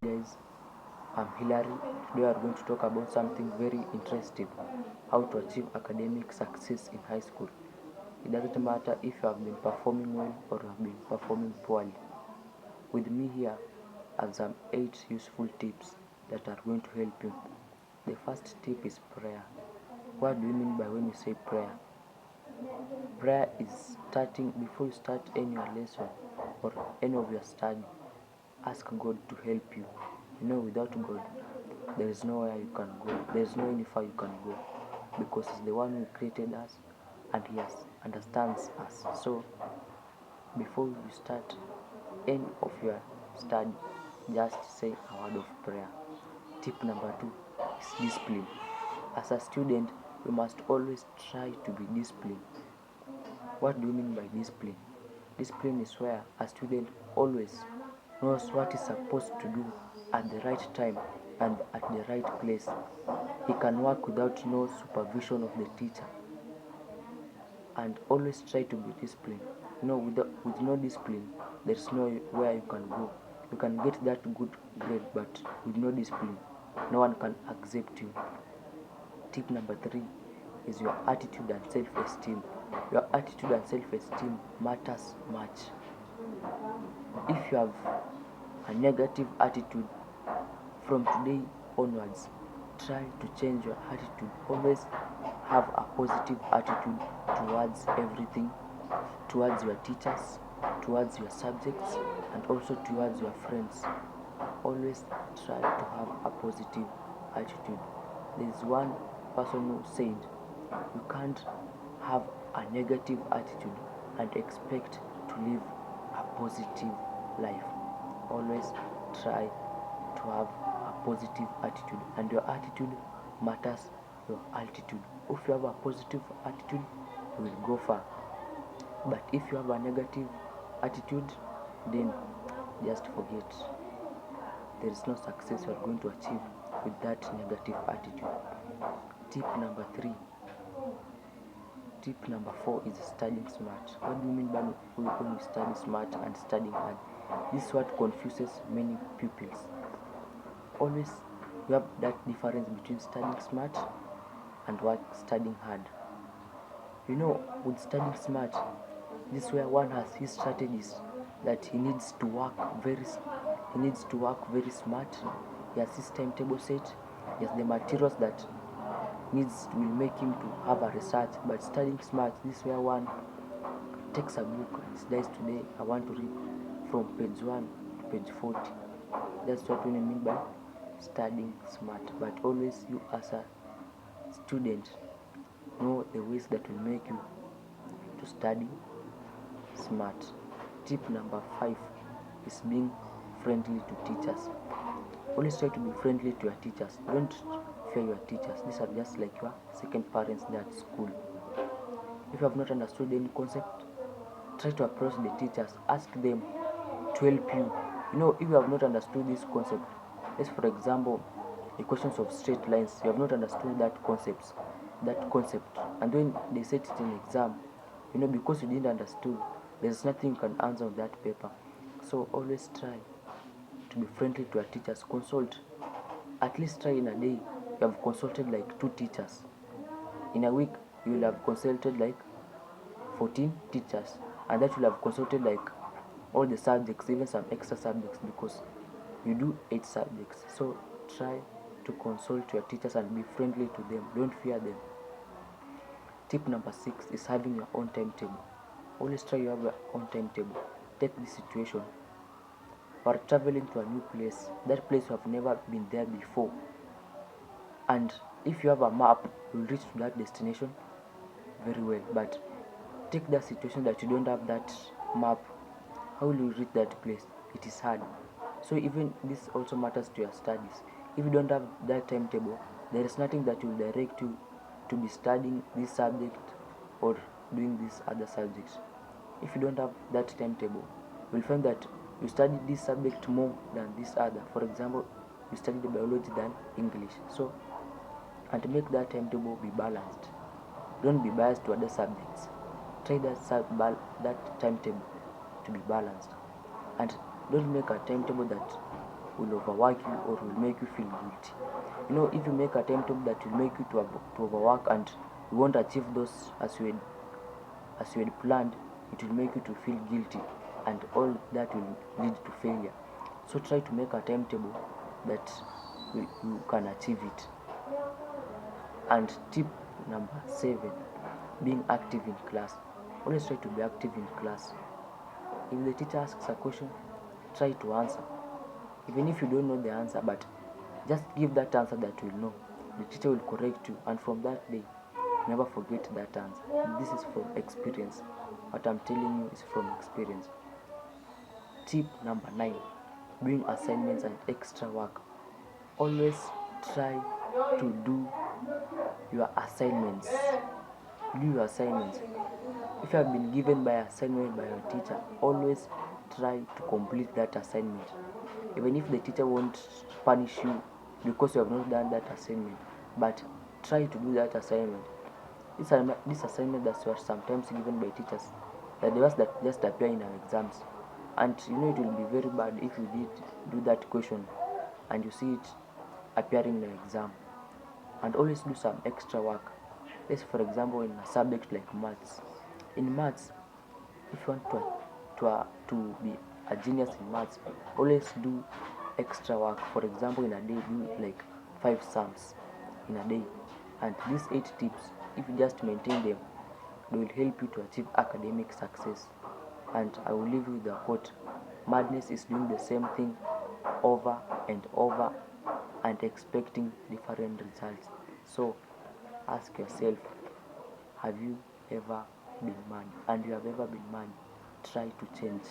Guys, I'm Hilary. Today we are going to talk about something very interesting: how to achieve academic success in high school. It doesn't matter if you have been performing well or have been performing poorly. With me here are some 8 useful tips that are going to help you. The first tip is prayer. What do you mean by when you say prayer? Prayer is starting before you start any lesson or any of your study. Ask God to help you. Without God, there is nowhere you can go. There is no any far you can go, because He's the one who created us and He understands us. So, before you start any of your study, just say a word of prayer. Tip number 2 is discipline. As a student, you must always try to be disciplined. What do you mean by discipline? Discipline is where a student always knows what he's supposed to do at the right time and at the right place. He can work without no supervision of the teacher, and always try to be disciplined. With no discipline, there's no where you can go. You can get that good grade, but with no discipline, no one can accept you. Tip number 3 is your attitude and self-esteem. Your attitude and self-esteem matters much. If you have a negative attitude, from today onwards, try to change your attitude. Always have a positive attitude towards everything, towards your teachers, towards your subjects, and also towards your friends. Always try to have a positive attitude. There is one person who said, you can't have a negative attitude and expect to live a positive life. Always try to have a positive attitude, and your attitude matters your altitude. If you have a positive attitude, you will go far. But if you have a negative attitude, then just forget. There is no success you are going to achieve with that negative attitude. Tip number 3. Tip number 4 is studying smart. What do you mean by when you study smart and studying hard? This is what confuses many pupils. Always you have that difference between studying smart and studying hard. With studying smart, this is where one has his strategies that he needs to work very smart. He has his timetable set. He has the materials that will make him to have a research. But studying smart, this is where one takes a book and says, today I want to read from page 1 to page 40. That's what we mean by studying smart. But always, you as a student, know the ways that will make you to study smart. Tip number 5 is being friendly to teachers. Always try to be friendly to your teachers. Don't fear your teachers. These are just like your second parents there at school. If you have not understood any concept, try to approach the teachers. Ask them to help you. If you have not understood this concept, let's for example, equations of straight lines, you have not understood that concept, and when they set it in exam, because you didn't understood, there's nothing you can answer on that paper. So always try to be friendly to your teachers. Consult. At least try in a day you have consulted like 2 teachers. In a week you will have consulted like 14 teachers, and that will have consulted like all the subjects, even some extra subjects, because you do 8 subjects. So try to consult your teachers and be friendly to them. Don't fear them. Tip number 6 is having your own timetable. Always try to have your own timetable. Take this situation: you are traveling to a new place. That place you have never been there before, and if you have a map, you will reach to that destination very well. But take that situation that you don't have that map. How will you reach that place? It is hard. So even this also matters to your studies. If you don't have that timetable, there is nothing that will direct you to be studying this subject or doing this other subjects. If you don't have that timetable, you will find that you study this subject more than this other. For example, you study the biology than English. So, and to make that timetable be balanced, don't be biased to other subjects. Try that timetable to be balanced, and don't make a timetable that will overwork you or will make you feel guilty. If you make a timetable that will make you to overwork and you won't achieve those as you had planned, it will make you to feel guilty, and all that will lead to failure. So try to make a timetable that you can achieve it. And tip number 7, being active in class. Always try to be active in class. If the teacher asks a question, try to answer. Even if you don't know the answer, but just give that answer that you know. The teacher will correct you, and from that day, never forget that answer. This is from experience. What I'm telling you is from experience. Tip number 9, doing assignments and extra work. Always try to do your assignments. Do your assignments. If you have been given by assignment by your teacher, always try to complete that assignment. Even if the teacher won't punish you because you have not done that assignment, but try to do that assignment. This assignment that were sometimes given by teachers, that the ones that just appear in our exams, and it will be very bad if you did do that question and you see it appearing in an exam. And always do some extra work. Let's, for example, in a subject like maths. In maths, if you want to be a genius in maths, always do extra work. For example, in a day, do like 5 sums in a day. And these 8 tips, if you just maintain them, they will help you to achieve academic success. And I will leave you with a quote: madness is doing the same thing over and over and expecting different results. So ask yourself, have you ever been mad? And you have ever been mad, try to change.